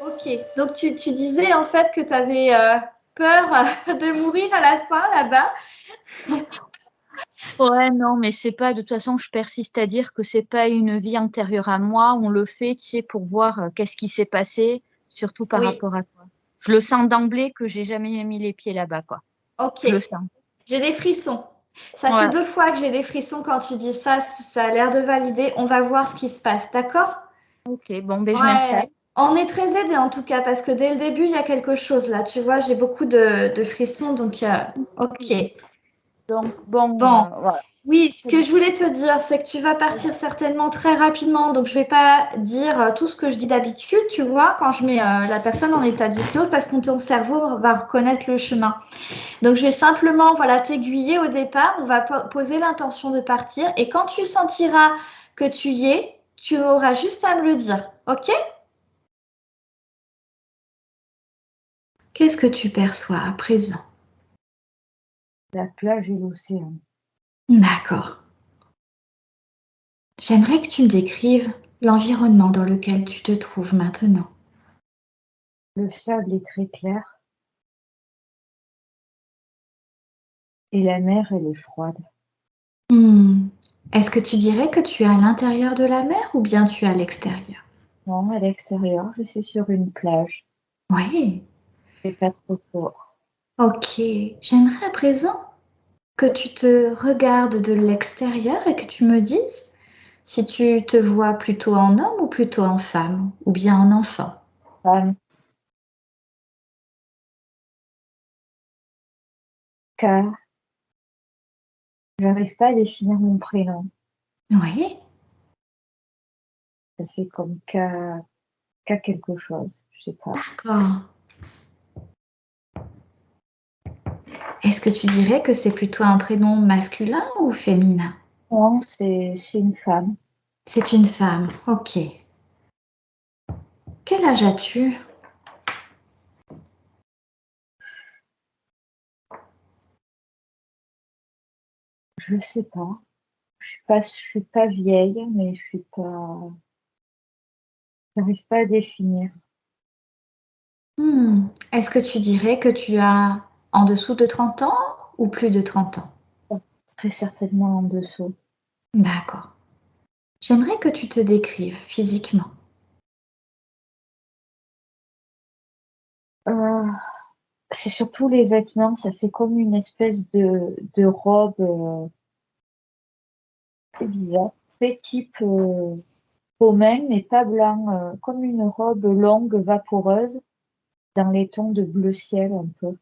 Ok, donc tu disais en fait que tu avais peur de mourir à la fin là-bas. Ouais, non, mais c'est pas, de toute façon, je persiste à dire que c'est pas une vie antérieure à moi. On le fait, tu sais, pour voir qu'est-ce qui s'est passé, surtout par Oui, rapport à toi. Je le sens d'emblée que j'ai jamais mis les pieds là-bas, quoi. ok. Je le sens. J'ai des frissons. Ça fait Ouais. 2 fois que j'ai des frissons quand tu dis ça. Ça a l'air de valider. On va voir ce qui se passe, d'accord? Ok, bon, ben je m'installe. Ouais. On est très aidés en tout cas parce que dès le début, il y a quelque chose là. Tu vois, j'ai beaucoup de frissons, donc ok. Donc, bon, Bon, voilà. oui, ce C'est que bon. je voulais te dire, c'est que tu vas partir certainement très rapidement. Donc, je vais pas dire tout ce que je dis d'habitude, tu vois, quand je mets la personne en état d'hypnose, parce que ton cerveau va reconnaître le chemin. Donc, je vais simplement, voilà, t'aiguiller au départ. On va poser l'intention de partir. Et quand tu sentiras que tu y es, tu auras juste à me le dire. OK? Qu'est-ce que tu perçois à présent? La plage et l'océan. D'accord. J'aimerais que tu me décrives l'environnement dans lequel tu te trouves maintenant. Le sable est très clair et la mer, elle est froide. Hmm. Est-ce que tu dirais que tu es à l'intérieur de la mer ou bien tu es à l'extérieur? Non, à l'extérieur, je suis sur une plage. Oui. C'est pas trop fort. Ok. J'aimerais à présent que tu te regardes de l'extérieur et que tu me dises si tu te vois plutôt en homme ou plutôt en femme ou bien en enfant. Femme, car j'arrive pas à définir mon prénom. Oui. Ça fait comme K quelque chose. Je sais pas. D'accord. Est-ce que tu dirais que c'est plutôt un prénom masculin ou féminin? Non, c'est une femme. C'est une femme. Ok. Quel âge as-tu? Je sais pas. Je suis pas vieille, mais je suis pas. J'arrive pas à définir. Hmm. Est-ce que tu dirais que tu as en dessous de 30 ans ou plus de 30 ans? Très certainement en dessous. D'accord. J'aimerais que tu te décrives physiquement. Euh, c'est surtout les vêtements. Ça fait comme une espèce de robe. C'est bizarre. Très type romain, mais pas blanc. Comme une robe longue, vaporeuse, dans les tons de bleu ciel un peu.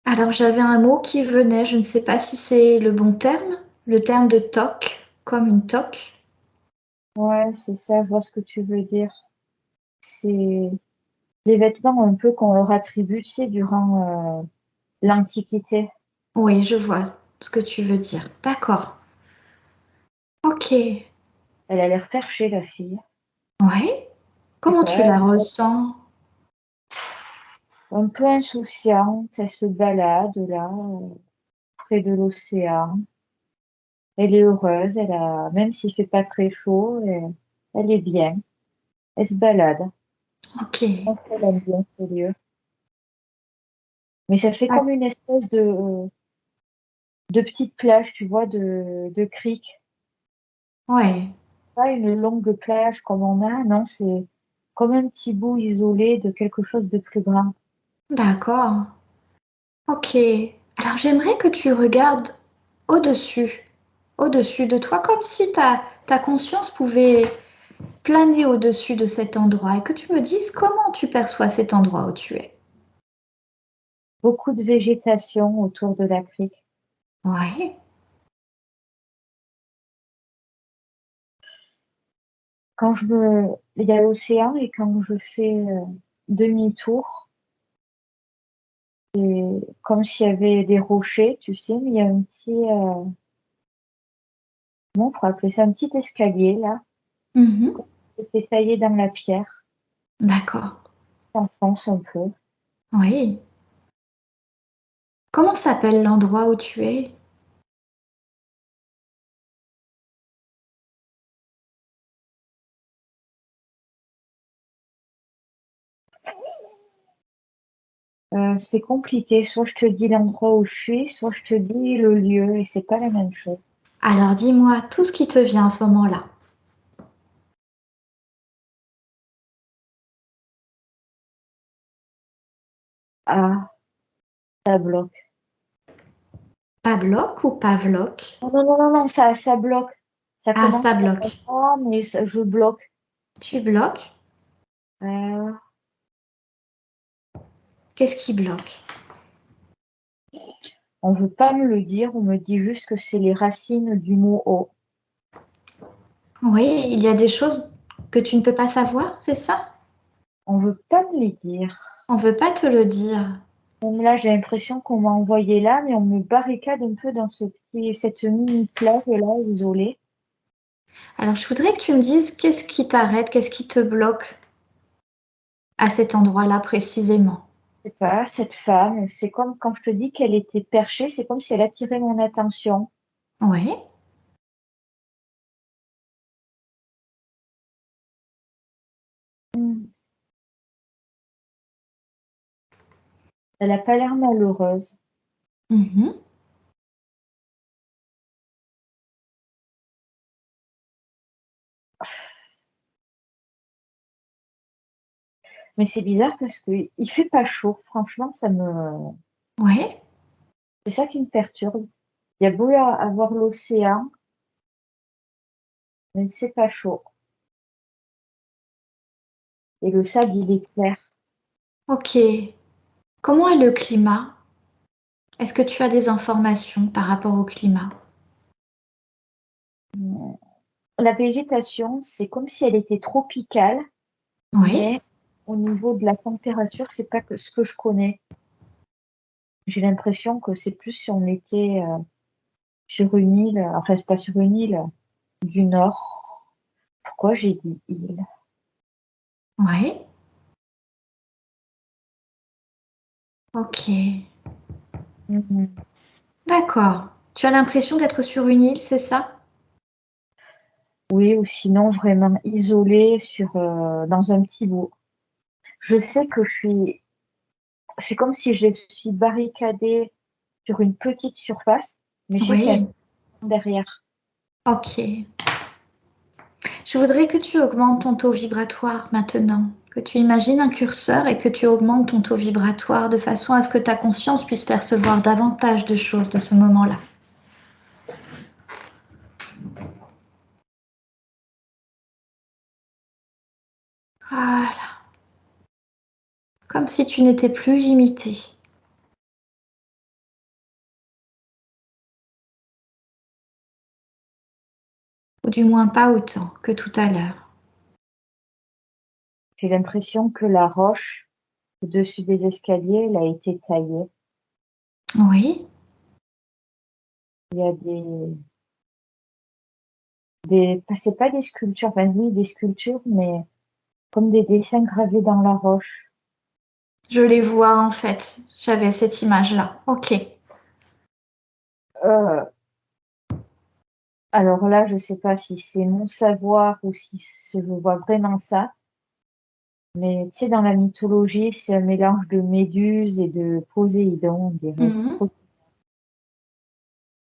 Alors j'avais un mot qui venait, je ne sais pas si c'est le bon terme, le terme de toque, comme une toque. Ouais, c'est ça, je vois ce que tu veux dire. C'est les vêtements un peu qu'on leur attribue, tu sais, durant l'Antiquité. Oui, je vois ce que tu veux dire. D'accord. Ok. Elle a l'air perchée, la fille. Oui. Je sais Comment tu pas, la ressens? un peu insouciante, elle se balade là, près de l'océan. Elle est heureuse, même s'il fait pas très chaud, elle est bien. Elle se balade. Ok. Je pense qu'elle aime bien ce lieu. Mais ça fait comme une espèce de petite plage, tu vois, de crique. Ouais. Pas une longue plage comme on a, non, c'est comme un petit bout isolé de quelque chose de plus grand. D'accord. Ok. Alors j'aimerais que tu regardes au-dessus, au-dessus de toi, comme si ta conscience pouvait planer au-dessus de cet endroit et que tu me dises comment tu perçois cet endroit où tu es. Beaucoup de végétation autour de la crique. Ouais. Il y a l'océan et quand je fais demi-tour, comme s'il y avait des rochers, tu sais, mais il y a un petit, comment on pourrait appeler ça, un petit escalier là, Mhm. c'était taillé dans la pierre, D'accord. s'enfonce un peu. Oui. Comment s'appelle l'endroit où tu es? C'est compliqué. Soit je te dis l'endroit où je suis, soit je te dis le lieu, et c'est pas la même chose. Alors dis-moi tout ce qui te vient à ce moment-là. Ah, ça bloque. Pavlok ou Pavlok? Non, non, non, non, non, ça bloque. Ça Ah, ça commence par un bloque. A, mais je bloque. Tu bloques. Euh, Qu'est-ce qui bloque? on veut pas me le dire, on me dit juste que c'est les racines du mot O. Oui, il y a des choses que tu ne peux pas savoir, c'est ça? On veut pas me les dire. On ne veut pas te le dire. Même là, j'ai l'impression qu'on m'a envoyé là, mais on me barricade un peu dans cette mini plage là, isolée. Alors, je voudrais que tu me dises qu'est-ce qui t'arrête, qu'est-ce qui te bloque à cet endroit-là précisément. Je sais pas, cette femme, c'est comme quand je te dis qu'elle était perchée, c'est comme si elle attirait mon attention. Oui, Hmm. Elle a pas l'air malheureuse. mhm, Mais c'est bizarre parce que il fait pas chaud. Franchement, oui. c'est ça qui me perturbe. Il y a beau avoir l'océan, mais c'est pas chaud. Et le sable, il est clair. Ok. Comment est le climat? Est-ce que tu as des informations par rapport au climat? La végétation, c'est comme si elle était tropicale, Oui, mais au niveau de la température, c'est pas que ce que je connais. J'ai l'impression que c'est plus si on était sur une île, enfin pas sur une île du nord. Pourquoi j'ai dit île? oui. Ok. Mhm. D'accord. Tu as l'impression d'être sur une île, c'est ça? Oui, ou sinon vraiment isolée dans un petit bout. Je sais que c'est comme si je suis barricadée sur une petite surface, mais je sais qu'il y a Oui. un fond derrière. Ok. Je voudrais que tu augmentes ton taux vibratoire maintenant, que tu imagines un curseur et que tu augmentes ton taux vibratoire de façon à ce que ta conscience puisse percevoir davantage de choses de ce moment-là. Voilà. Comme si tu n'étais plus limité, ou du moins pas autant que tout à l'heure. J'ai l'impression que la roche au-dessus des escaliers, elle a été taillée. Oui, Il y a c'est pas des sculptures, enfin oui, des sculptures, mais comme des dessins gravés dans la roche. je les vois en fait. J'avais cette image-là. Ok. Euh, alors là, je sais pas si c'est mon savoir ou si je vois vraiment ça. Mais tu sais, dans la mythologie, c'est un mélange de Méduse et de Poséidon, on dirait. C'est Mhm. trop.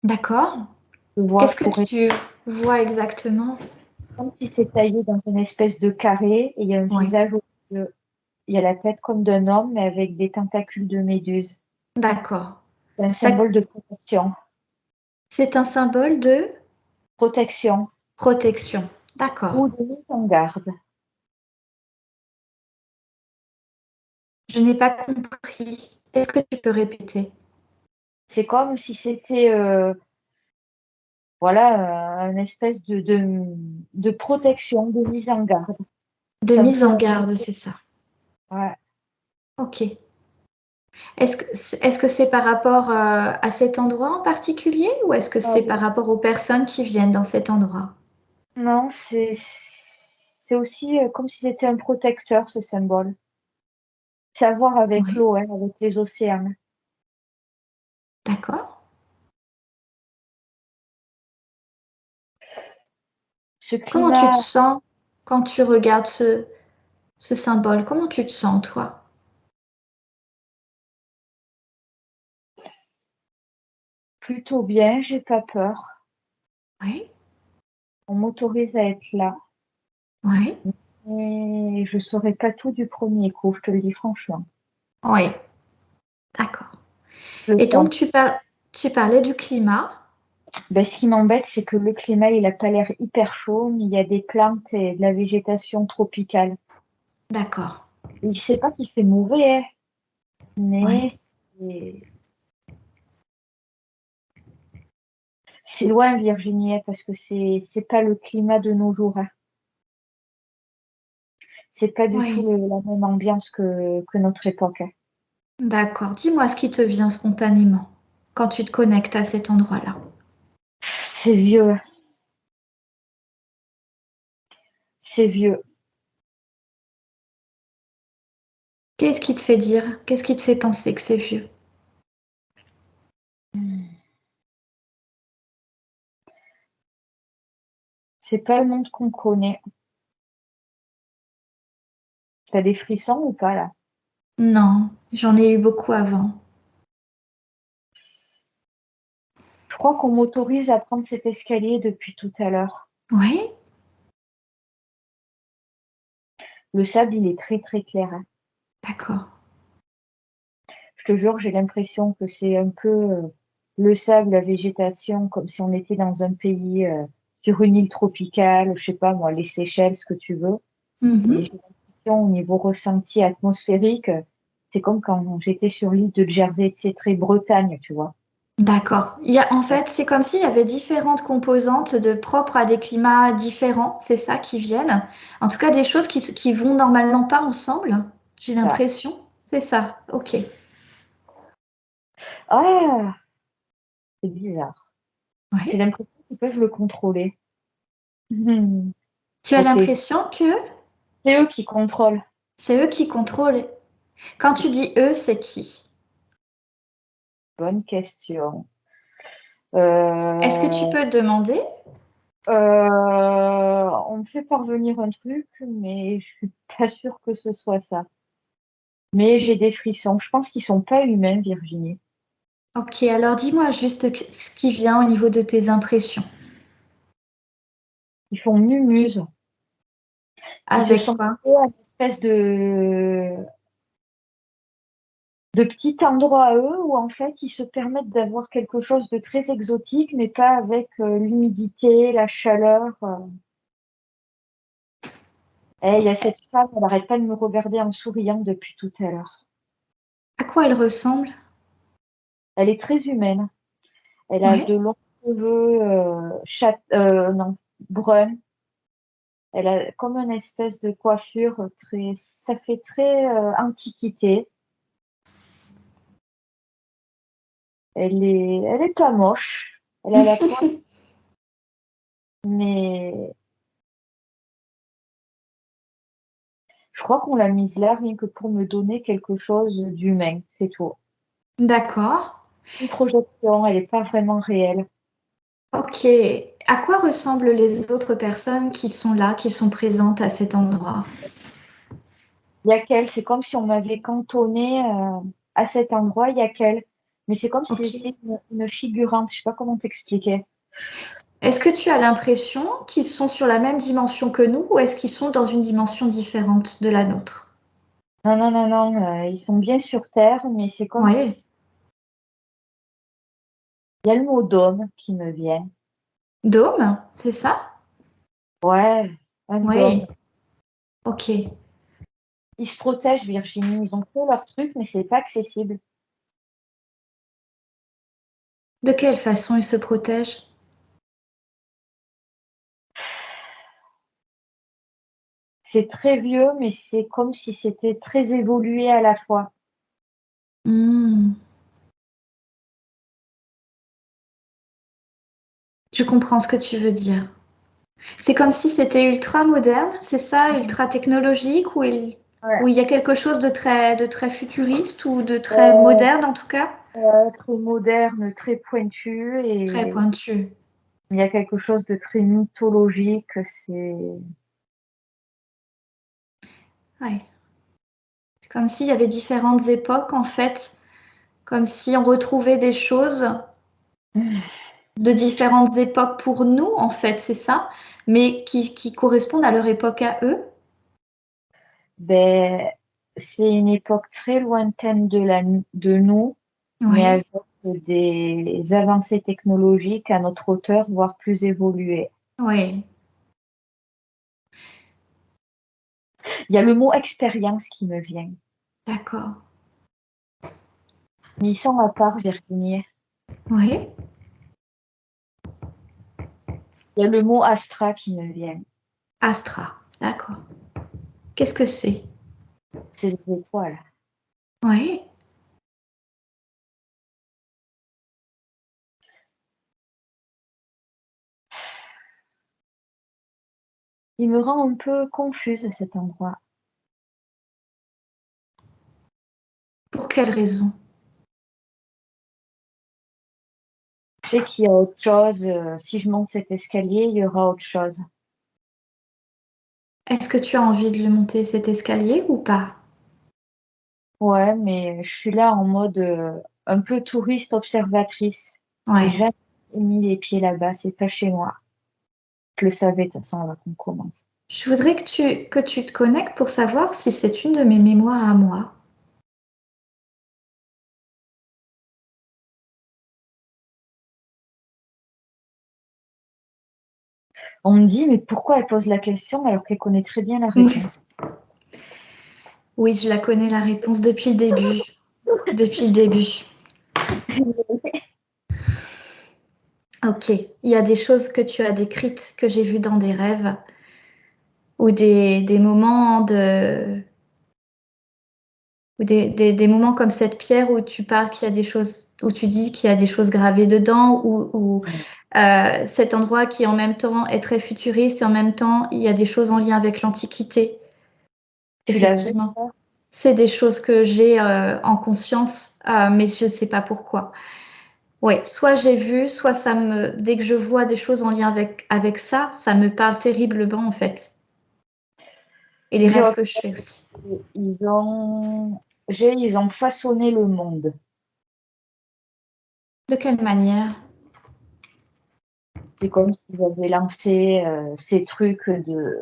D'accord. Je vois, Qu'est-ce je que pourrais, tu vois exactement? comme si c'est taillé dans une espèce de carré et il y a un Oui. visage au milieu. Il y a la tête comme d'un homme, mais avec des tentacules de Méduse. D'accord. C'est un D'ac- symbole de protection. C'est un symbole de Protection protection. D'accord. ou de mise en garde. Je n'ai pas compris. Est-ce que tu peux répéter? C'est comme si c'était voilà, une espèce de protection, de mise en garde. De Ça me mise fait en un garde, c'est ça. ouais. Ok. Est-ce que c'est par rapport à cet endroit en particulier ou est-ce que Ah c'est oui. par rapport aux personnes qui viennent dans cet endroit? Non, c'est aussi comme si c'était un protecteur, ce symbole. C'est à voir avec Oui. l'eau, hein, avec les océans. D'accord. Ce Comment tu te climat, sens quand tu regardes ce symbole? Comment tu te sens, toi? Plutôt bien, j'ai pas peur. Oui, On m'autorise à être là. oui, Et je saurais pas tout du premier coup, je te le dis franchement. oui, d'accord. Je Et donc, sens. tu parlais du climat. Ben, ce qui m'embête, c'est que le climat, il a pas l'air hyper chaud, mais il y a des plantes et de la végétation tropicale. D'accord. Et je sais pas qu'il fait mauvais, hein, mais Oui, c'est c'est loin, Virginie, hein, parce que c'est pas le climat de nos jours, hein. C'est pas du tout oui. la même ambiance que notre époque, hein. D'accord. Dis-moi ce qui te vient spontanément quand tu te connectes à cet endroit-là. C'est vieux, c'est vieux. Qu'est-ce qui te fait dire? Qu'est-ce qui te fait penser que c'est vieux? C'est pas le monde qu'on connaît. T'as des frissons ou pas là? Non, j'en ai eu beaucoup avant. Je crois qu'on m'autorise à prendre cet escalier depuis tout à l'heure. Oui, Le sable, il est très très clair, hein. d'accord. Je te jure, j'ai l'impression que c'est un peu le sable, la végétation, comme si on était dans un pays sur une île tropicale, je sais pas moi, les Seychelles, ce que tu veux. Et Mhm. j'ai l'impression au niveau ressenti atmosphérique, c'est comme quand j'étais sur l'île de Jersey, c'est très Bretagne, tu vois. D'accord. En fait, c'est comme s'il y avait différentes composantes propres à des climats différents, c'est ça qui viennent. En tout cas, des choses qui vont normalement pas ensemble, j'ai Ça. l'impression. C'est ça, ok. Ah, c'est bizarre. J'ai Oui. l'impression qu'ils peuvent le contrôler. Hmm. Tu as Ok. l'impression que C'est eux qui contrôlent. c'est eux qui contrôlent. Quand tu dis eux, c'est qui? Bonne question. Est-ce que tu Euh, peux demander? on me fait parvenir un truc, mais je suis pas sûre que ce soit ça. Mais j'ai des frissons. Je pense qu'ils sont pas humains, Virginie. Ok, alors dis-moi juste ce qui vient au niveau de tes impressions. Ils font mumuse. Ils se Avec sentent quoi? un espèce de petit endroit à eux où en fait ils se permettent d'avoir quelque chose de très exotique, mais pas avec l'humidité, la chaleur. Eh, il y a cette femme, elle n'arrête pas de me regarder en souriant depuis tout à l'heure. À quoi elle ressemble? Elle est très humaine. Elle a Oui. de longs cheveux non, bruns. Elle a comme une espèce de coiffure très, ça fait très antiquité. Elle est pas moche. Elle a la pointe, mais je crois qu'on l'a mise là rien que pour me donner quelque chose d'humain, c'est tout. D'accord. Une projection, elle n'est pas vraiment réelle. Ok. À quoi ressemblent les autres personnes qui sont là, qui sont présentes à cet endroit? Il y a qu'elle, c'est comme si on m'avait cantonné à cet endroit, il y a qu'elle. Mais c'est comme si Ok. c'était une figurante, je sais pas comment t'expliquer. Est-ce que tu as l'impression qu'ils sont sur la même dimension que nous ou est-ce qu'ils sont dans une dimension différente de la nôtre? Non, non, non, non, ils sont bien sur Terre, mais c'est comme Oui. si... Il y a le mot dôme qui me vient. Dôme, c'est ça? Ouais, un Oui. dôme. Ok. Ils se protègent, Virginie, ils ont fait leur truc, mais c'est pas accessible. De quelle façon ils se protègent? C'est très vieux, mais c'est comme si c'était très évolué à la fois. Hmm. Je comprends ce que tu veux dire. C'est comme si c'était ultra moderne, c'est ça, ultra technologique, où Ouais. il y a quelque chose de très futuriste ou de très Euh, moderne en tout cas, très moderne, très pointu, très et pointu. il y a quelque chose de très mythologique. C'est Ouais. Comme s'il y avait différentes époques, en fait, comme si on retrouvait des choses de différentes époques pour nous, en fait, c'est ça, mais qui correspondent à leur époque à eux. Ben, c'est une époque très lointaine de nous, mais Oui, avec des avancées technologiques à notre hauteur, voire plus évoluées. oui, Il y a le mot expérience qui me vient. d'accord. Ils sont à part, Virginie. Oui, Il y a le mot Astra qui me vient. Astra, d'accord. Qu'est-ce que c'est? C'est les étoiles. Oui, Il me rend un peu confuse cet endroit. pour quelle raison? Je sais qu'il y a autre chose. Si je monte cet escalier, il y aura autre chose. Est-ce que tu as envie de le monter cet escalier ou pas? Ouais, mais je suis là en mode un peu touriste observatrice. J'ai Ouais. jamais mis les pieds là-bas, c'est pas chez moi. Je le savais de toute façon avant qu'on commence. Je voudrais que tu te connectes pour savoir si c'est une de mes mémoires à moi. On me dit, mais pourquoi elle pose la question alors qu'elle connaît très bien la réponse? Oui, je la connais la réponse depuis le début. Depuis le début. Ok. Il y a des choses que tu as décrites, que j'ai vues dans des rêves, ou des moments ou des moments comme cette pierre où tu parles qu'il y a des choses, où tu dis qu'il y a des choses gravées dedans, ou cet endroit qui en même temps est très futuriste et en même temps il y a des choses en lien avec l'Antiquité. Tu l'avais? Effectivement. C'est des choses que j'ai en conscience, mais je ne sais pas pourquoi. Oui, soit j'ai vu, soit dès que je vois des choses en lien avec ça, ça me parle terriblement en fait. Et les J'ai rêves autre que je fais aussi. chose. Ils ont façonné le monde. De quelle manière? C'est comme s'ils avaient lancé ces trucs de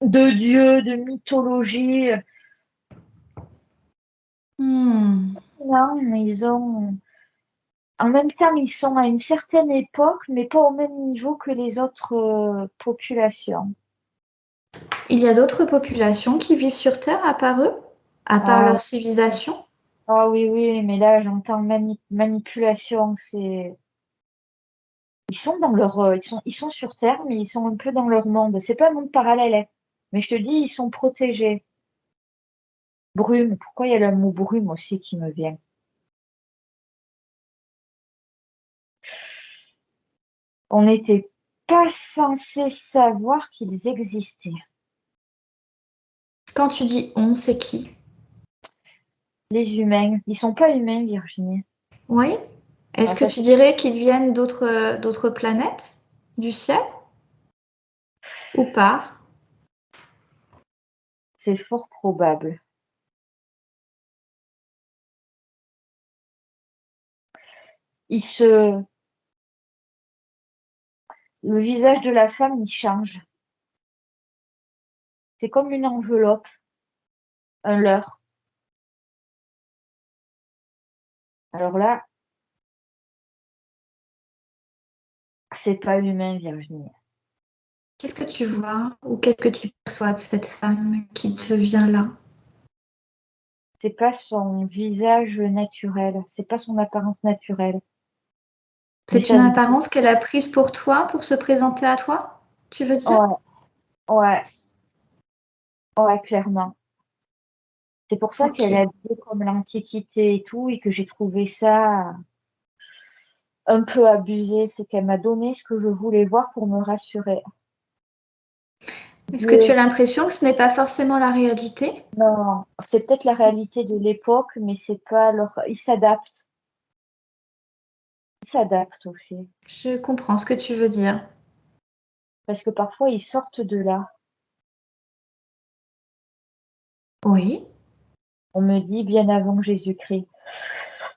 dieux, de mythologie. Hmm. Non, mais en même temps, ils sont à une certaine époque, mais pas au même niveau que les autres populations. Il y a d'autres populations qui vivent sur Terre à part eux, à part Ah, leur civilisation. ah oui, oui, mais là, j'entends manipulation. Ils sont dans ils sont sur Terre, mais ils sont un peu dans leur monde. C'est pas un monde parallèle, hein. Mais je te dis, ils sont protégés. Brume, pourquoi il y a le mot brume aussi qui me vient? On n'était pas censé savoir qu'ils existaient. Quand tu dis on, c'est qui? Les humains, ils sont pas humains, Virginie. Oui. Est-ce Ah, que ça, tu dirais qu'ils viennent d'autres planètes du ciel ou pas? c'est fort probable. Ils se, le visage de la femme, il change. C'est comme une enveloppe, un leurre. Alors là, c'est pas humain, Virginie. Qu'est-ce que tu vois ou qu'est-ce que tu perçois de cette femme qui te vient là? C'est pas son visage naturel, c'est pas son apparence naturelle. Mais C'est une ça se apparence qu'elle a prise pour toi, pour se présenter à toi, tu veux dire? ouais, ouais, ouais, clairement. C'est pour ça qu'elle est Ok. habillée comme l'Antiquité et tout, et que j'ai trouvé ça un peu abusé. C'est qu'elle m'a donné ce que je voulais voir pour me rassurer. Est-ce que tu Dieu, as l'impression que ce n'est pas forcément la réalité? non, c'est peut-être la réalité de l'époque, mais c'est pas leur. Ils s'adaptent. Ils s'adaptent aussi. Je comprends ce que tu veux dire. Parce que parfois, ils sortent de là. Oui. On me dit bien avant Jésus-Christ.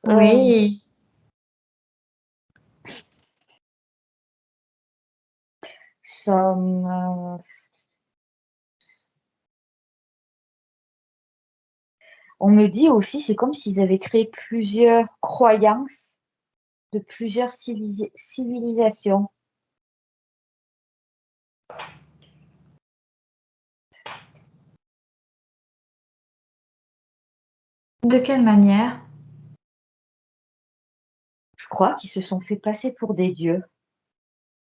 Oui. Somme, on me dit aussi, c'est comme s'ils avaient créé plusieurs croyances de plusieurs civilisations. De quelle manière? Je crois qu'ils se sont fait passer pour des dieux.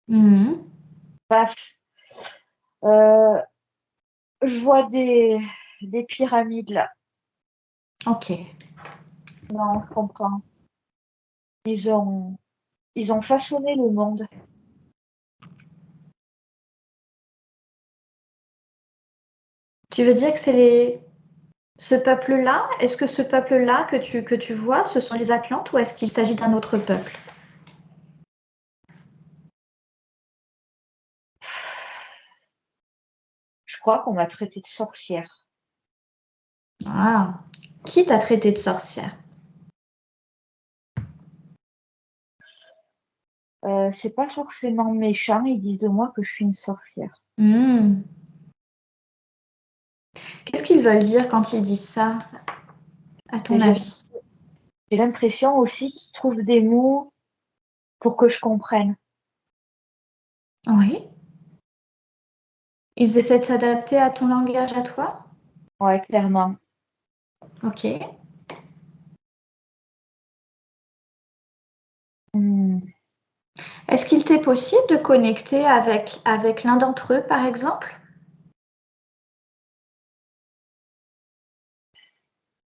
Mhm. Paf. Euh, je vois des pyramides là. Ok. Non, je comprends. Ils ont, ils ont façonné le monde. Tu veux dire que c'est ce peuple-là? Est-ce que ce peuple-là que tu vois, ce sont les Atlantes ou est-ce qu'il s'agit d'un autre peuple? Je crois qu'on m'a traité de sorcière. Ah. Qui t'a traité de sorcière? C'est pas forcément méchant, ils disent de moi que je suis une sorcière. Hmm. Qu'est-ce qu'ils veulent dire quand ils disent ça, à Et ton avis? j'ai l'impression aussi qu'ils trouvent des mots pour que je comprenne. Oui. Ils essaient de s'adapter à ton langage à toi? Ouais, clairement. Ok. Hmm. Est-ce qu'il t'est possible de connecter avec l'un d'entre eux, par exemple?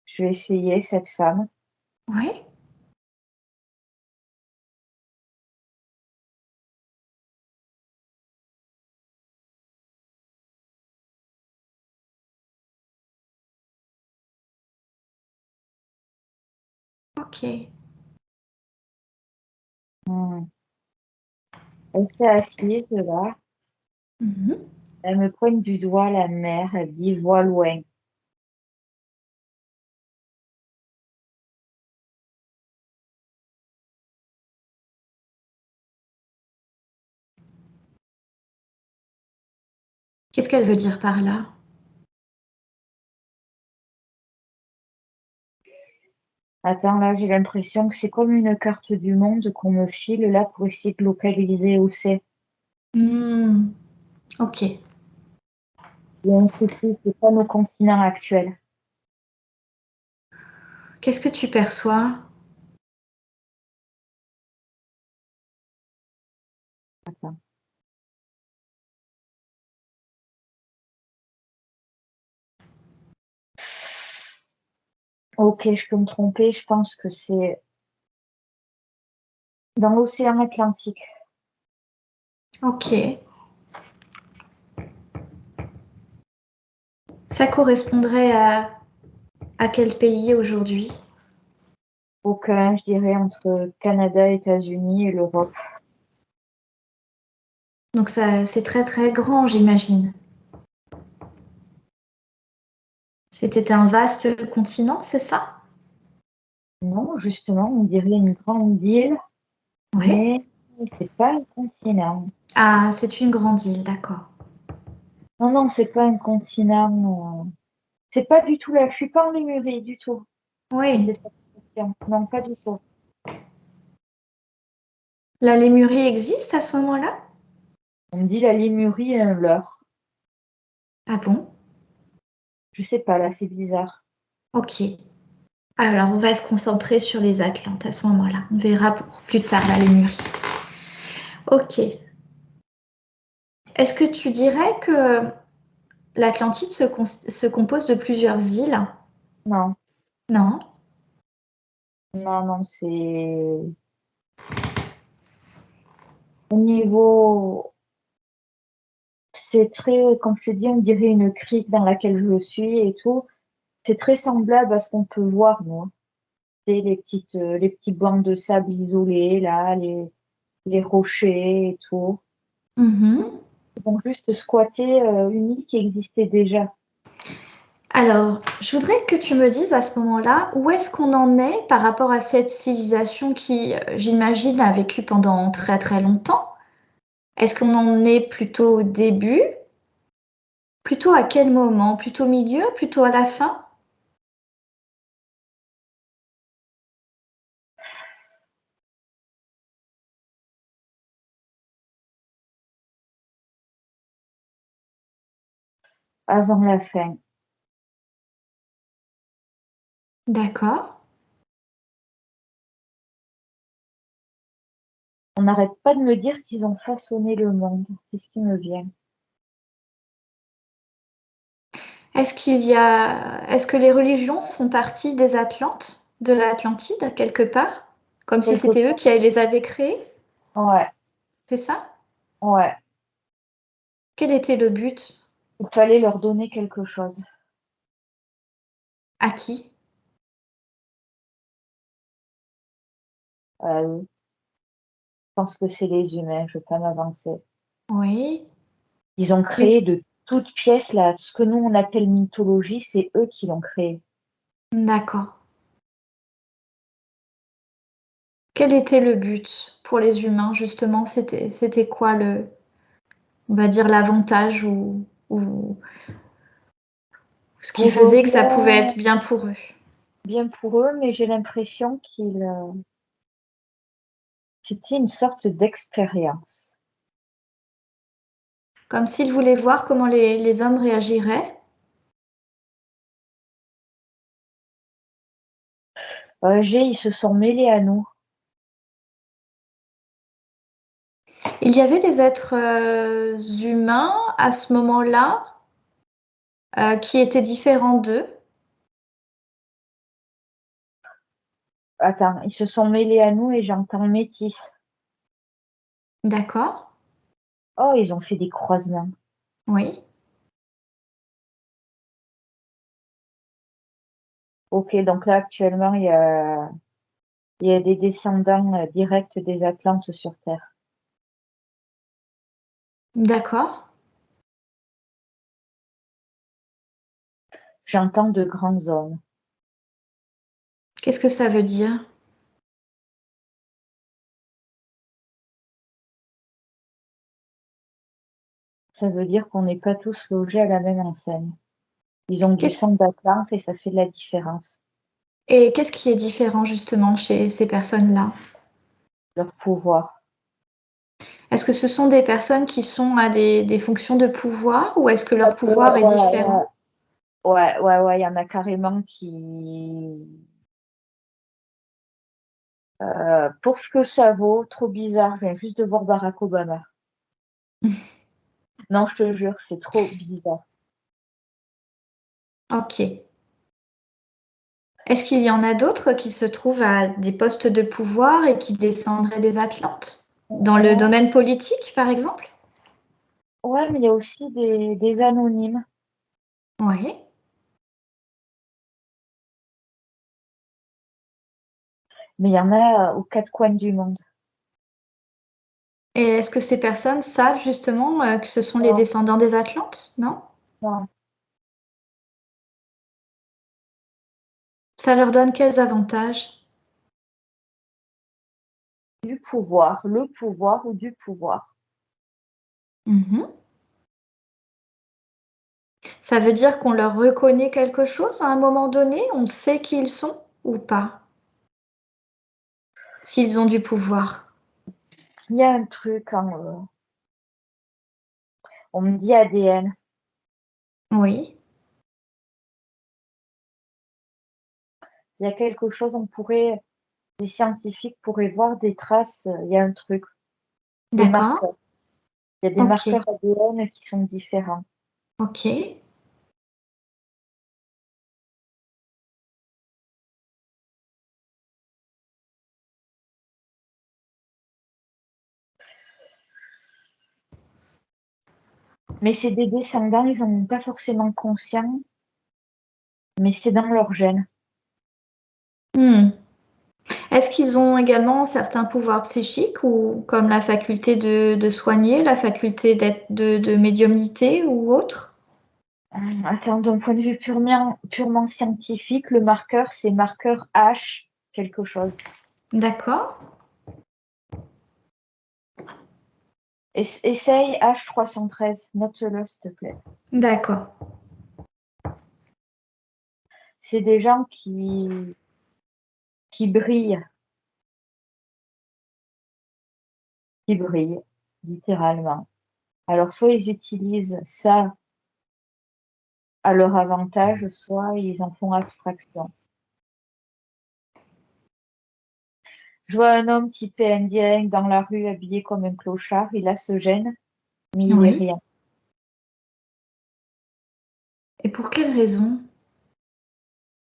Je vais essayer cette femme. Oui. Ok. Hmm. Elle s'est assise là. Mhm. Elle me pointe du doigt la mer. Elle dit, vois loin. Qu'est-ce qu'elle veut dire par là? Attends, là, j'ai l'impression que c'est comme une carte du monde qu'on me file là pour essayer de localiser où c'est. Hmm. Ok. Il y a un souci, c'est pas nos continents actuels. Qu'est-ce que tu perçois? Attends. Ok, je peux me tromper, je pense que c'est dans l'océan Atlantique. Ok. Ça correspondrait à quel pays aujourd'hui? Aucun, je dirais, entre Canada, États-Unis et l'Europe. Donc ça, c'est très très grand, j'imagine. C'était un vaste continent, c'est ça? Non, justement, on dirait une grande île, Oui. mais c'est pas un continent. Ah, c'est une grande île, d'accord. Non, non, c'est pas un continent. C'est pas du tout là. Je suis pas en Lémurie du tout. Oui. C'est cette question. Non, pas du tout. La Lémurie existe à ce moment-là? On me dit la Lémurie est un leurre. Ah bon? Je sais pas, là, c'est bizarre. Ok. Alors, on va se concentrer sur les Atlantes à ce moment-là. On verra pour plus tard la Lémurie. Ok. Est-ce que tu dirais que l'Atlantide se compose de plusieurs îles? Non, Non. non, non, c'est au niveau. C'est très, comme je te dis, on dirait une crique dans laquelle je suis et tout. C'est très semblable à ce qu'on peut voir, moi. C'est les petits bancs de sable isolés, là, les rochers et tout. Mhm. Ils ont juste squatté une île qui existait déjà. Alors, je voudrais que tu me dises à ce moment-là où est-ce qu'on en est par rapport à cette civilisation qui, j'imagine, a vécu pendant très très longtemps. Est-ce qu'on en est plutôt au début? Plutôt à quel moment? Plutôt au milieu? Plutôt à la fin? Avant la fin. D'accord. On n'arrête pas de me dire qu'ils ont façonné le monde. C'est ce qui me vient. Est-ce que les religions sont parties des Atlantes, de l'Atlantide, quelque part? Comme si Quelque c'était eux part. qui les avaient créées? Ouais, C'est ça? ouais. Quel était le but? Il fallait leur donner quelque chose. À qui? Je pense que c'est les humains, je ne vais pas m'avancer. Oui. Ils ont Mais créé de toutes pièces, là, ce que nous on appelle mythologie, c'est eux qui l'ont créé. d'accord. Quel était le but pour les humains, justement? C'était quoi on va dire, l'avantage ou ce qui Pour faisait que ça pouvait bien, être bien pour eux? bien pour eux, mais j'ai l'impression c'était une sorte d'expérience. Comme s'ils voulaient voir comment les hommes réagiraient. Ils se sont mêlés à nous. Il y avait des êtres humains à ce moment-là qui étaient différents d'eux. Attends, ils se sont mêlés à nous et j'entends métis. D'accord? Oh, ils ont fait des croisements. Oui. Ok, donc là actuellement il y a des descendants directs des Atlantes sur Terre. D'accord. J'entends de grands hommes. Qu'est-ce que ça veut dire? Ça veut dire qu'on n'est pas tous logés à la même enseigne. Ils ont du Qu'est-ce- sang d'Atlante et ça fait de la différence. Et qu'est-ce qui est différent justement chez ces personnes-là? Leur pouvoir. Est-ce que ce sont des personnes qui sont à des fonctions de pouvoir ou est-ce que leur Ouais, pouvoir est ouais, différent? ouais, ouais, ouais, il y en a carrément pour ce que ça vaut, trop bizarre. Je viens juste de voir Barack Obama. Non, je te jure, c'est trop bizarre. Ok. Est-ce qu'il y en a d'autres qui se trouvent à des postes de pouvoir et qui descendraient des Atlantes? Dans le Ouais, domaine politique, par exemple? ouais, mais il y a aussi des anonymes. Oui. Mais il y en a aux quatre coins du monde. Et est-ce que ces personnes savent justement que ce sont les Non, descendants des Atlantes? Non? non. Ça leur donne quels avantages? Du pouvoir, le pouvoir ou du pouvoir. Mhm. Ça veut dire qu'on leur reconnaît quelque chose à un moment donné? On sait qui ils sont ou pas? S'ils ont du pouvoir. Il y a un truc, hein, on me dit ADN. Oui. Il y a quelque chose, des scientifiques pourraient voir des traces, il y a un truc, des D'accord. marqueurs. Il y a des Ok. marqueurs ADN qui sont différents. Ok. Mais c'est des descendants, ils n'en ont pas forcément conscience, mais c'est dans leur gène. Hmm. Est-ce qu'ils ont également certains pouvoirs psychiques ou comme la faculté de soigner, la faculté de médiumnité ou autre? Attends, d'un point de vue purement scientifique, le marqueur, c'est marqueur H quelque chose. D'accord. Essaye H313, note-le s'il te plaît. D'accord. C'est des gens qui brillent, littéralement. Alors, soit ils utilisent ça à leur avantage, soit ils en font abstraction. Je vois un homme typé indien dans la rue habillé comme un clochard. Il a ce gène, mais il est Oui. rien. Et pour quelle raison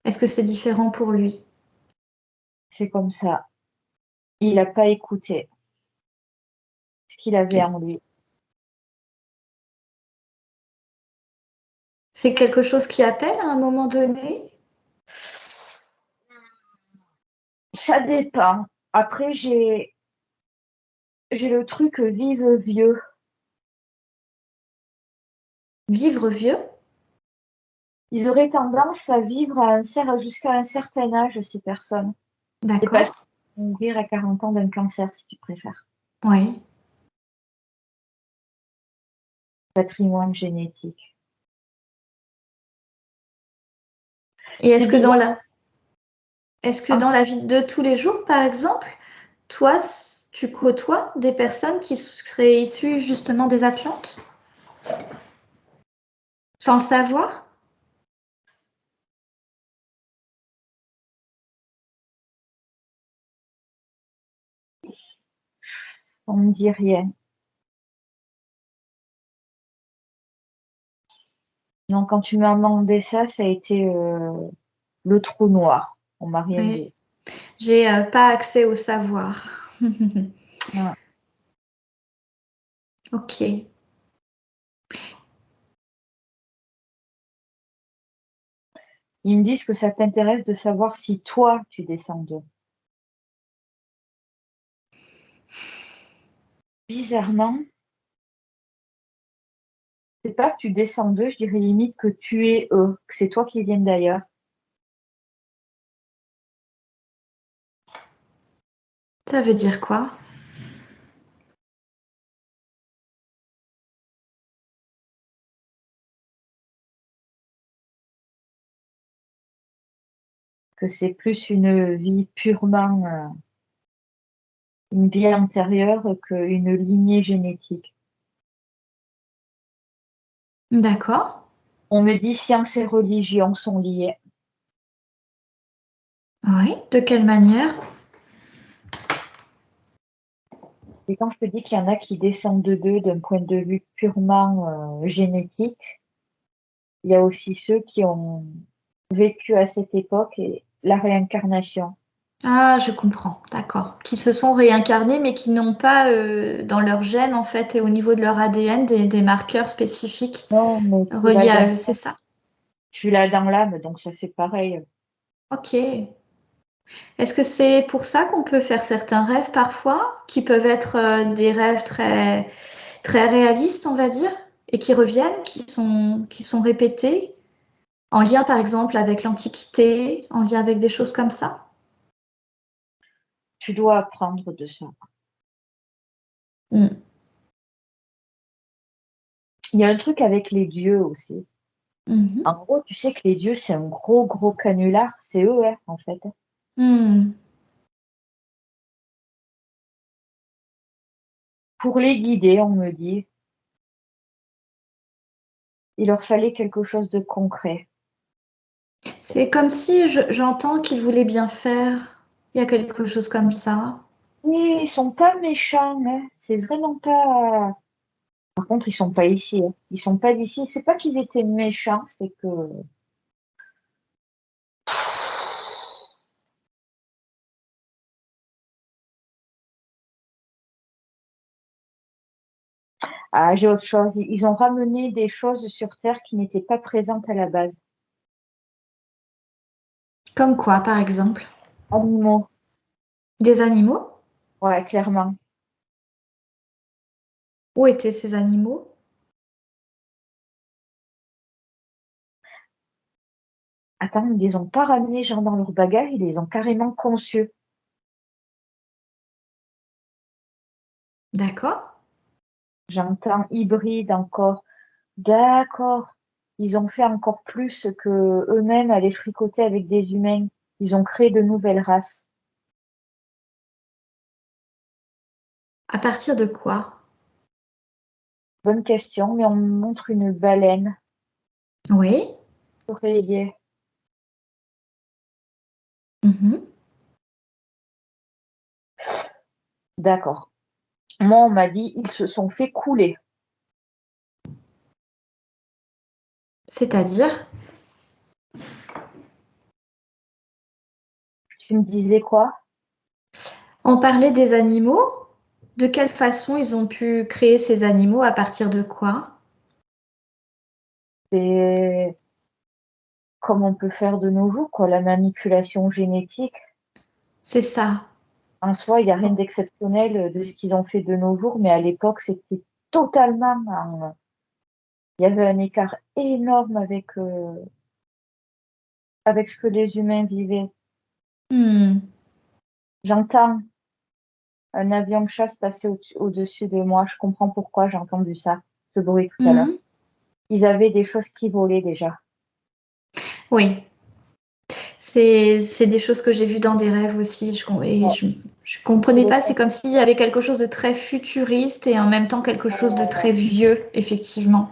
est-ce que c'est différent pour lui? C'est comme ça. Il n'a pas écouté ce qu'il avait en lui. C'est quelque chose qui appelle à un moment donné? Ça dépend. Après, j'ai le truc vive vieux. Vivre vieux? Ils auraient tendance à vivre jusqu'à un certain âge, ces personnes. C'est parce D'accord. qu'ils vont mourir à 40 ans d'un cancer, si tu préfères. Oui. Patrimoine génétique. Et C'est bizarre. est-ce que dans la vie de tous les jours, par exemple, toi, tu côtoies des personnes qui seraient issues justement des Atlantes, sans le savoir? On ne dit rien. Non, quand tu m'as demandé ça, ça a été le trou noir. On m'a rien Oui. dit. J'ai pas accès au savoir. Ouais. Ok. Ils me disent que ça t'intéresse de savoir si toi, tu descends d'eux. Bizarrement, c'est pas que tu descends d'eux, je dirais limite que tu es eux, que c'est toi qui viens d'ailleurs. Ça veut dire quoi? Que c'est plus une vie purement, une vie antérieure qu'une lignée génétique. D'accord. On me dit science et religion sont liées. Oui. De quelle manière? Et quand je te dis qu'il y en a qui descendent d'eux d'un point de vue purement génétique, il y a aussi ceux qui ont vécu à cette époque et la réincarnation. Ah, je comprends. D'accord. Qui se sont réincarnés, mais qui n'ont pas dans leur gène, en fait, et au niveau de leur ADN, des marqueurs spécifiques Non, mais reliés à eux, c'est ça? tu l'as dans l'âme, donc ça fait pareil. Ok. Est-ce que c'est pour ça qu'on peut faire certains rêves parfois, qui peuvent être des rêves très, très réalistes, on va dire, et qui reviennent, qui sont répétés, en lien par exemple avec l'Antiquité, en lien avec des choses comme ça? Tu dois apprendre de ça. Hmm. Il y a un truc avec les dieux aussi. Mhm. En gros, tu sais que les dieux, c'est un gros, gros canular. C'est eux, hein, en fait. Hmm. Pour les guider, on me dit, il leur fallait quelque chose de concret. C'est comme si j'entends qu'ils voulaient bien faire. Il y a quelque chose comme ça. Oui, ils sont pas méchants, hein. C'est vraiment pas. Par contre, ils sont pas ici, hein. Ils sont pas d'ici. C'est pas qu'ils étaient méchants, c'est que. Ah, j'ai autre chose. Ils ont ramené des choses sur Terre qui n'étaient pas présentes à la base. Comme quoi, par exemple? Animaux. Des animaux? Ouais, clairement. Où étaient ces animaux? Attends, ils les ont pas ramenés genre dans leur bagage, ils les ont carrément conçus. D'accord. J'entends hybride encore. D'accord. Ils ont fait encore plus que eux-mêmes aller fricoter avec des humains. Ils ont créé de nouvelles races. À partir de quoi? Bonne question, mais on me montre une baleine Oui. oreiller. Mhm. D'accord. Moi, on m'a dit ils se sont fait couler. C'est-à-dire, Tu me disais quoi? on parlait des animaux. De quelle façon ils ont pu créer ces animaux? À partir de quoi? C'est comme on peut faire de nos jours, quoi, la manipulation génétique. C'est ça. En soi, il n'y a rien d'exceptionnel de ce qu'ils ont fait de nos jours, mais à l'époque, c'était totalement. Il y avait un écart énorme avec ce que les humains vivaient. Hmm. J'entends un avion de chasse passer au-dessus de moi. Je comprends pourquoi j'ai entendu ça, ce bruit tout à l'heure. Mhm. Ils avaient des choses qui volaient déjà. Oui, c'est des choses que j'ai vues dans des rêves aussi. Et Ouais, je comprenais pas. C'est comme s'il y avait quelque chose de très futuriste et en même temps quelque chose de très vieux, effectivement.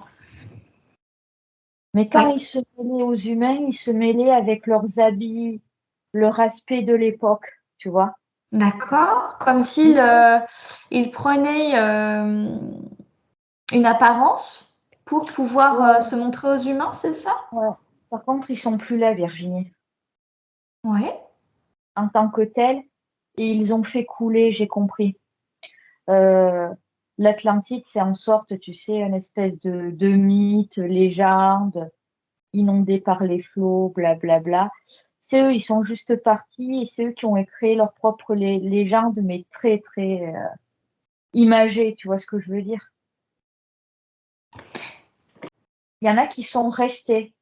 mais Oui, quand ils se mêlaient aux humains, ils se mêlaient avec leurs habits, leur aspect de l'époque, tu vois. d'accord. Comme s'il Mais, il prenait une apparence pour pouvoir ouais, se montrer aux humains, c'est ça? ouais. Par contre, ils sont plus là, Virginie, Oui, en tant que tels, et ils ont fait couler, j'ai compris. Euh, L'Atlantide, c'est en sorte, tu sais, une espèce de mythe, légende, inondé par les flots, blablabla. C'est eux, ils sont juste partis et c'est eux qui ont créé leur propre légende, mais très, très imagée, tu vois ce que je veux dire? Il y en a qui sont restés.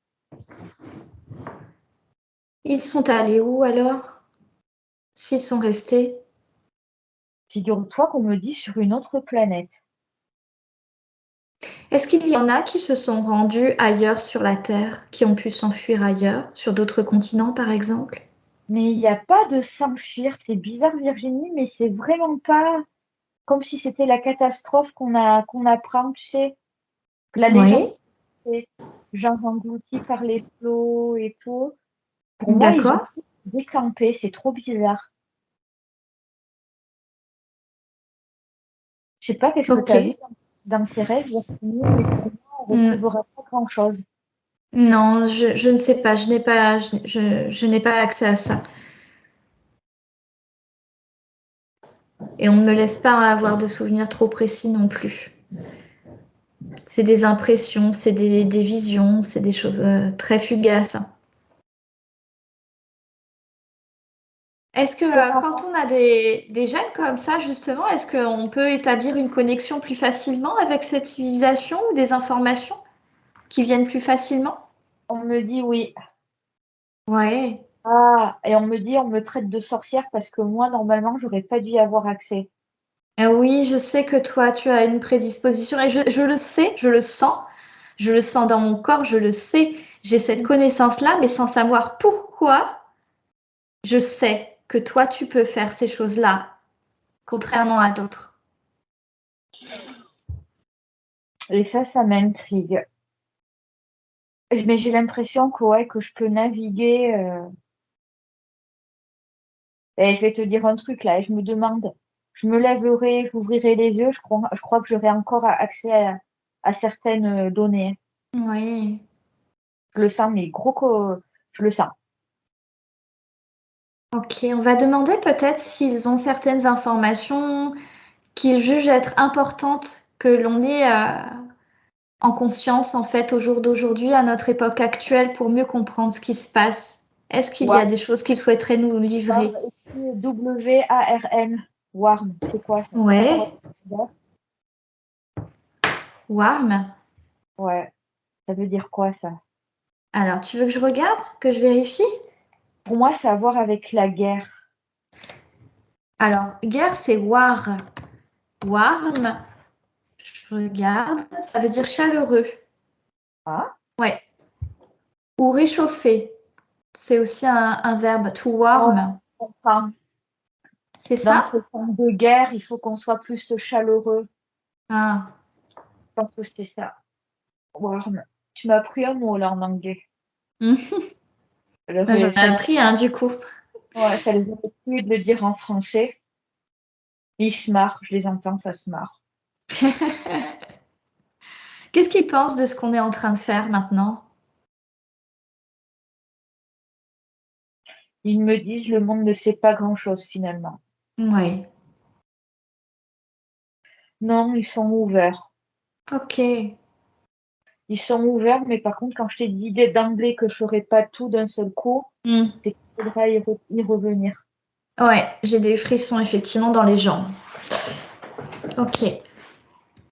ils sont allés où alors? S'ils sont restés? Figure-toi qu'on me dit sur une autre planète. Est-ce qu'il y en a qui se sont rendus ailleurs sur la Terre, qui ont pu s'enfuir ailleurs, sur d'autres continents par exemple? Mais il n'y a pas de s'enfuir. C'est bizarre, Virginie, mais c'est vraiment pas comme si c'était la catastrophe qu'on apprend, tu sais. La légende, Oui, c'est genre englouti par les flots et tout. Pour moi, ils ont d'accord. décampé. C'est trop bizarre. Je sais pas qu'est-ce que tu Ok. as vu dans tes rêves, Virginie, mais pour moi, on Hmm. retrouvera pas grand-chose. Non, je ne sais pas, je n'ai pas accès à ça. Et on ne me laisse pas avoir de souvenirs trop précis non plus. C'est des impressions, c'est des visions, c'est des choses très fugaces. Est-ce que C'est quand marrant. on a des gènes comme ça, justement, est-ce qu'on peut établir une connexion plus facilement avec cette civilisation ou des informations qui viennent plus facilement? On me dit oui. Ouais. Ah, et on me dit, on me traite de sorcière parce que moi, normalement, j'aurais pas dû y avoir accès. Oui, je sais que toi, tu as une prédisposition et je le sais, je le sens dans mon corps, je le sais, j'ai cette connaissance-là, mais sans savoir pourquoi, je sais que toi, tu peux faire ces choses-là, contrairement à d'autres. Et ça m'intrigue. Mais j'ai l'impression que, ouais, que je peux naviguer. Et je vais te dire un truc là, et je me demande, je me lèverai, j'ouvrirai les yeux, je crois que j'aurai encore accès à certaines données. Oui. Je le sens, mais gros que je le sens. Ok, on va demander peut-être s'ils ont certaines informations qu'ils jugent être importantes que l'on ait en conscience en fait au jour d'aujourd'hui, à notre époque actuelle, pour mieux comprendre ce qui se passe. Est-ce qu'il y a Warm, des choses qu'ils souhaiteraient nous Warm, livrer? WARM. Warm, c'est quoi ça? Ça a quoi Ouais, comme odeur? warm. Ouais, ça veut dire quoi ça? Alors, tu veux que je regarde, que je vérifie? Pour moi, ça a à voir avec la guerre. Alors, guerre, c'est war. Warm, je regarde, ça veut dire chaleureux. Ah, Ouais. Ou réchauffer. C'est aussi un verbe, to ouais, warm. je comprends. C'est Dans ça? ce temps de guerre, il faut qu'on soit plus chaleureux. Ah. Je pense que c'est ça. Warm. Tu m'as appris un mot là en anglais. J'en ai Ça, appris un du coup. ouais, ça les aurait plus de le dire en français. Ils se marrent, je les entends, ça se marre. Qu'est-ce qu'ils pensent de ce qu'on est en train de faire maintenant? Ils me disent le monde ne sait pas grand-chose finalement. Oui. Non, ils sont ouverts. Ok. Ils sont ouverts, mais par contre, quand je t'ai dit d'emblée que je ferais pas tout d'un seul coup, Hmm. c'est qu'il faudra y revenir. Ouais, j'ai des frissons effectivement dans les jambes. Ok.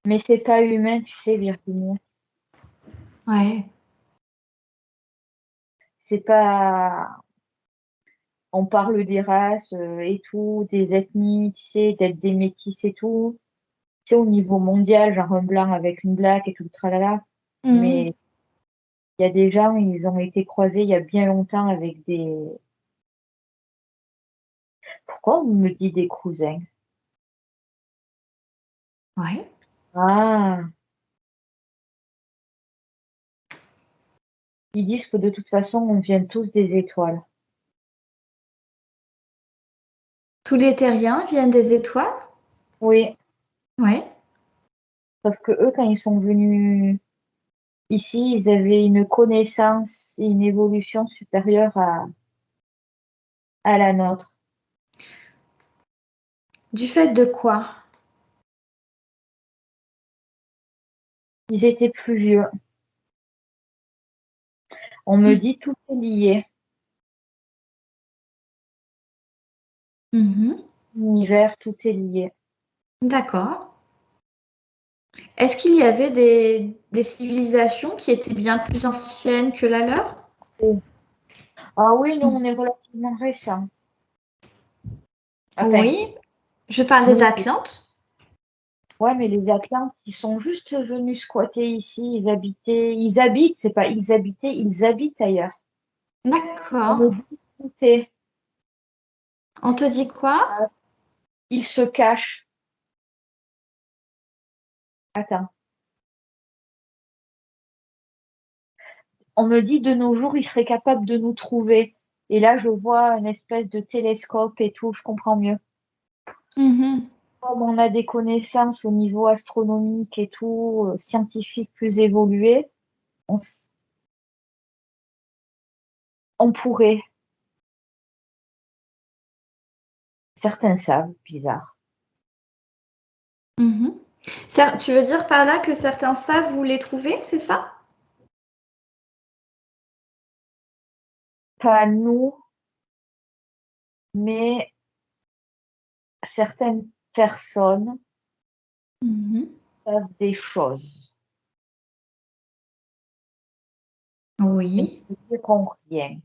Mais c'est pas humain, tu sais, Virginie. Ouais. C'est pas. On parle des races et tout, des ethnies, tu sais, d'être des métis et tout. Tu sais, au niveau mondial, genre un blanc avec une black et tout le tralala. Hmm. Mais il y a des gens, ils ont été croisés il y a bien longtemps avec des. Pourquoi on me dit des cousins? Ouais. Ah, ils disent que de toute façon, on vient tous des étoiles. Tous les terriens viennent des étoiles? Oui, Ouais. sauf que eux, quand ils sont venus ici, ils avaient une connaissance et une évolution supérieure à la nôtre. Du fait de quoi? Ils étaient plus vieux. On me dit tout est lié. Mhm. L'univers, tout est lié. D'accord. Est-ce qu'il y avait des civilisations qui étaient bien plus anciennes que la leur? Oh. Ah oui, nous, Hmm. on est relativement récents. Enfin, Oui, je parle des nous, Atlantes. ouais, mais les Atlantes, ils sont juste venus squatter ici. Ils habitent, c'est pas ils habitaient, ils habitent ailleurs. On D'accord. me dit tout est. On te dit quoi? Ils se cachent. Attends. On me dit de nos jours, ils seraient capables de nous trouver. Et là, je vois une espèce de télescope et tout, je comprends mieux. Mhm. Comme on a des connaissances au niveau astronomique et tout, scientifique plus évolué, on, on pourrait. Certains savent, bizarre. Mhm. Tu veux dire par là que certains savent où les trouver, c'est ça? Pas nous, mais certaines personnes Mhm. savent des choses, mais Oui. ils ne diront rien.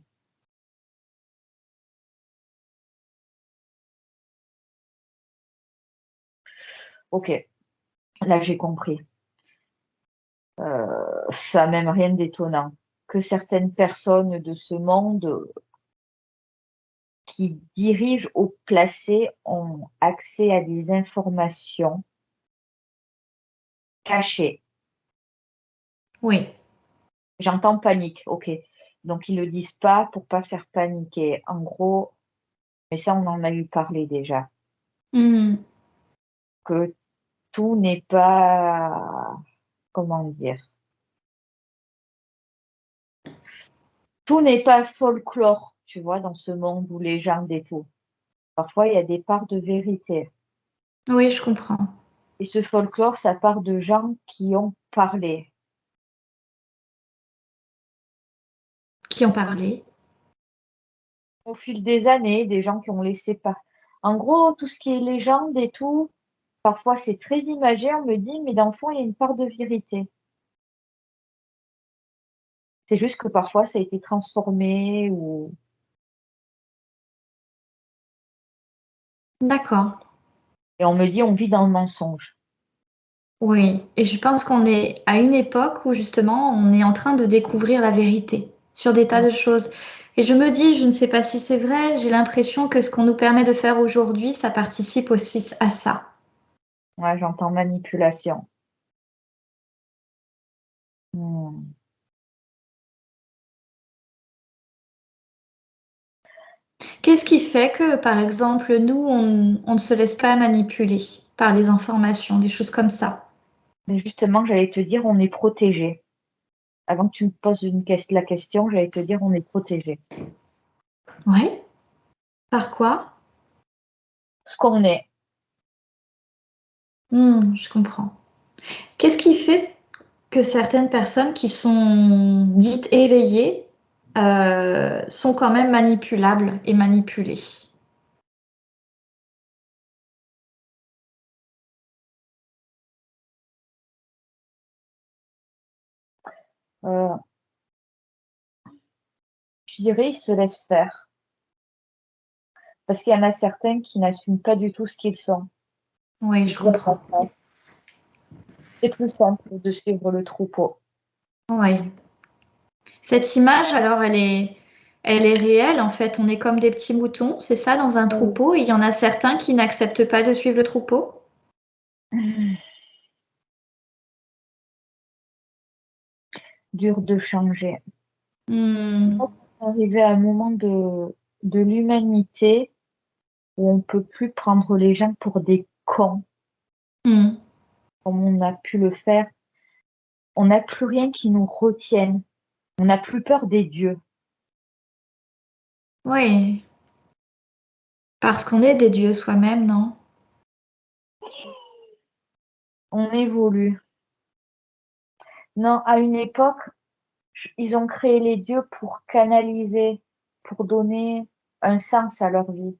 Ok, là j'ai compris. Ça n'a même rien d'étonnant que certaines personnes de ce monde qui dirigent ou placés ont accès à des informations cachées. Oui. J'entends panique, ok. Donc ils le disent pas pour pas faire paniquer. En gros, mais ça on en a eu parlé déjà, Mhm. que tout n'est pas, comment dire, tout n'est pas folklore, tu vois, dans ce monde où les gens et tout. Parfois il y a des parts de vérité. Oui, je comprends. Et ce folklore, ça part de gens qui ont parlé. Qui ont parlé? Au fil des années, des gens qui ont laissé pas. En gros, tout ce qui est légende et tout, parfois c'est très imagé, on me dit, mais dans le fond, il y a une part de vérité. C'est juste que parfois ça a été transformé ou D'accord. et on me dit: «On vit dans le mensonge». Oui. Et je pense qu'on est à une époque où justement on est en train de découvrir la vérité sur des tas Mmh. de choses. Et je me dis, je ne sais pas si c'est vrai, j'ai l'impression que ce qu'on nous permet de faire aujourd'hui, ça participe aussi à ça. Ouais, j'entends manipulation. Mmh. Qu'est-ce qui fait que, par exemple, nous, on ne se laisse pas manipuler par les informations, des choses comme ça? Mais justement, j'allais te dire, on est protégé. Avant que tu me poses la question, j'allais te dire, on est protégé. Oui. Par quoi? Ce qu'on est. Je comprends. Qu'est-ce qui fait que certaines personnes qui sont dites éveillées sont quand même manipulables et manipulées? Euh, je dirais, ils se laissent faire. Parce qu'il y en a certains qui n'assument pas du tout ce qu'ils sont. Oui, Ils je se laissent comprends. faire. C'est plus simple de suivre le troupeau. Oui. Cette image, alors, elle est réelle. En fait, on est comme des petits moutons, c'est ça, dans un Oui. troupeau. Et il y en a certains qui n'acceptent pas de suivre le troupeau. Dur de changer. Hmm. Arriver à un moment de l'humanité où on peut plus prendre les gens pour des cons, Hmm. comme on a pu le faire. On n'a plus rien qui nous retienne. On n'a plus peur des dieux. Oui, parce qu'on est des dieux soi-même, non? On évolue. Non, à une époque, ils ont créé les dieux pour canaliser, pour donner un sens à leur vie.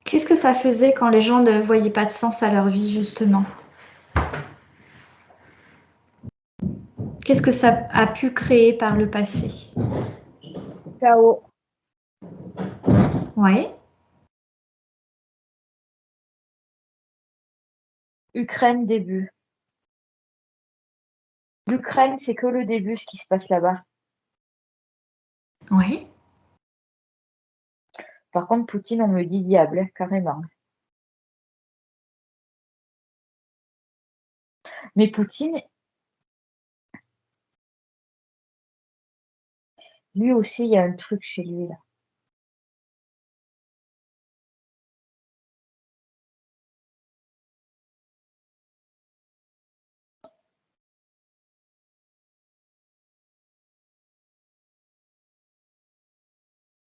Qu'est-ce que ça faisait quand les gens ne voyaient pas de sens à leur vie, justement? Qu'est-ce que ça a pu créer par le passé? Chaos. Oui, Ukraine, début. L'Ukraine, c'est que le début, ce qui se passe là-bas. oui. Par contre, Poutine, on me dit diable, hein, carrément. Mais Poutine, lui aussi, il y a un truc chez lui, là.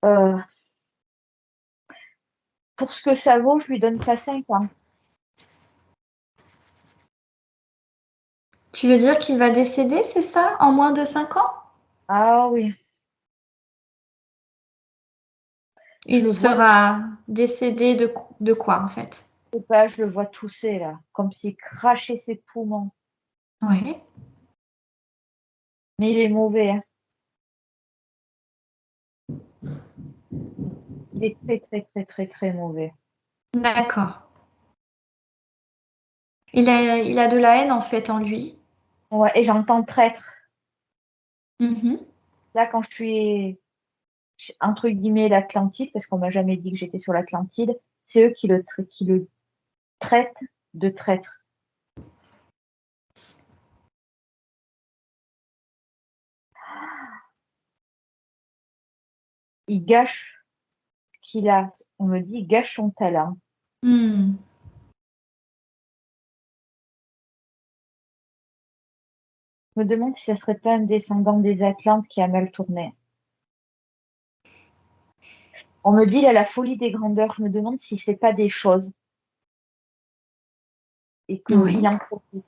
Euh, pour ce que ça vaut, je lui donne pas 5 ans. Tu veux dire qu'il va décéder, c'est ça, en moins de 5 ans? Ah oui, je Il le vois, sera décédé de quoi, en fait? je sais pas, je le vois tousser, là, comme s'il crachait ses poumons. Oui, Mais il est mauvais, hein. Il est très, très, très, très, très mauvais. d'accord. Il a de la haine, en fait, en lui. Ouais, et j'entends traître. Mhm. Là, quand je suis, entre guillemets, l'Atlantide, parce qu'on m'a jamais dit que j'étais sur l'Atlantide, c'est eux qui le traitent de traître. Il gâche ce qu'il a. On me dit, il gâche son talent. Hmm. Je me demande si ça serait pas un descendant des Atlantes qui a mal tourné. On me dit, il a la folie des grandeurs. Je me demande si c'est pas des choses et qu'il Oui. en profite.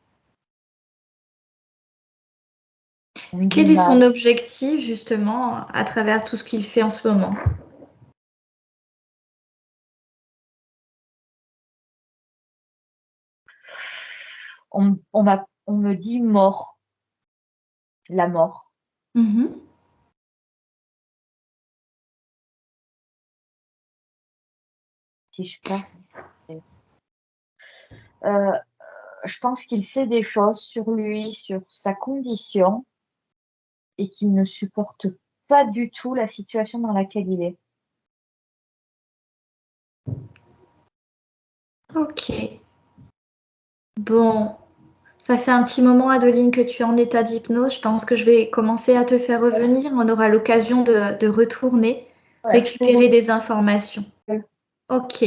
On me dit Quel est son mal. objectif, justement, à travers tout ce qu'il fait en ce moment? On me dit mort. la mort. Mhm. Si je pars, euh, je pense qu'il sait des choses sur lui, sur sa condition, et qu'il ne supporte pas du tout la situation dans laquelle il est. Ok. Bon, ça fait un petit moment, Adeline, que tu es en état d'hypnose. Je pense que je vais commencer à te faire revenir. On aura l'occasion de retourner Ouais, je peux récupérer des informations. Ok.